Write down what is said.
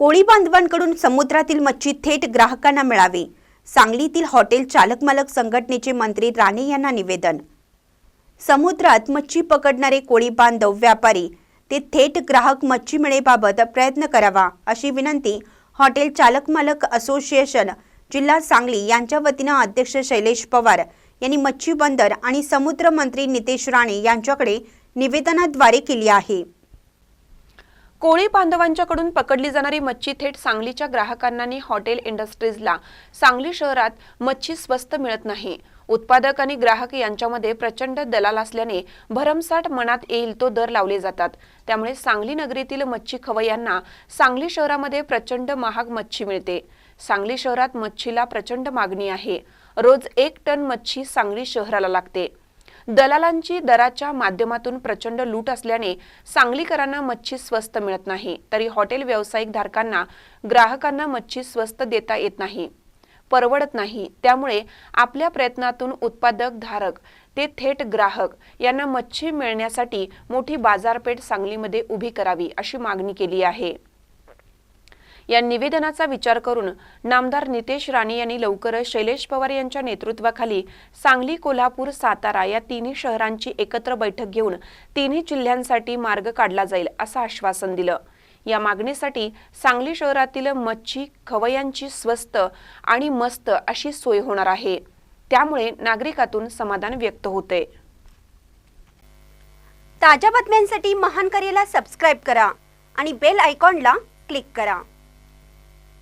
कोळी बांधवांकडून समुद्रातील मच्छी थेट ग्राहकांना मिळावी, सांगलीतील हॉटेल चालक मालक संघटनेचे मंत्री राणे यांना निवेदन। समुद्रात मच्छी पकडणारे कोळी बांधव व्यापारी ते थेट ग्राहक मच्छी मिळेबाबत प्रयत्न करावा, अशी विनंती हॉटेल चालक मालक असोसिएशन जिल्हा सांगली यांच्या वतीने अध्यक्ष शैलेश पवार यांनी मच्छी बंदर आणि समुद्र मंत्री नितेश राणे यांच्याकडे निवेदनाद्वारे केली आहे। कोळी बांधवांच्याकडून पकडली जाणारी मच्छी थेट सांगलीच्या ग्राहकांना आणि हॉटेल इंडस्ट्रीजला सांगली शहरात मच्छी स्वस्त मिळत नाही। उत्पादक आणि ग्राहक यांच्यामध्ये प्रचंड दलाल असल्याने भरमसाठ मनात येईल तो दर लावले जातात। त्यामुळे सांगली नगरीतील मच्छी खवय्यांना सांगली शहरामध्ये प्रचंड महाग मच्छी मिळते। सांगली शहरात मच्छीला प्रचंड मागणी आहे। रोज 1 टन मच्छी सांगली शहराला लागते। दलालांची दराच्या माध्यमातून प्रचंड लूट असल्याने सांगलीकरांना मच्छी स्वस्त मिळत नाही, तरी हॉटेल व्यावसायिक धारकांना ग्राहकांना मच्छी स्वस्त देता येत नाही, परवडत नाही। त्यामुळे आपल्या प्रयत्नातून उत्पादक धारक ते थेट ग्राहक यांना मच्छी मिळण्यासाठी मोठी बाजारपेठ सांगलीमध्ये उभी करावी, अशी मागणी केली आहे। या निवेदनाचा विचार करून नामदार नितेश राणे यांनी लवकरच शैलेश पवार यांच्या नेतृत्वाखाली सांगली, कोल्हापूर, सातारा या तिन्ही शहरांची एकत्र बैठक घेऊन तिन्ही जिल्ह्यांसाठी मार्ग काढला जाईल, असं आश्वासन दिलं। या मागणीसाठी सांगली शहरातील मच्छी खवय्यांची स्वस्त आणि मस्त अशी सोय होणार आहे। त्यामुळे नागरिकातून समाधान व्यक्त होते। ताज्या बातम्यांसाठी महान करेला सबस्क्राइब करा आणि बेल आयकॉनला क्लिक करा।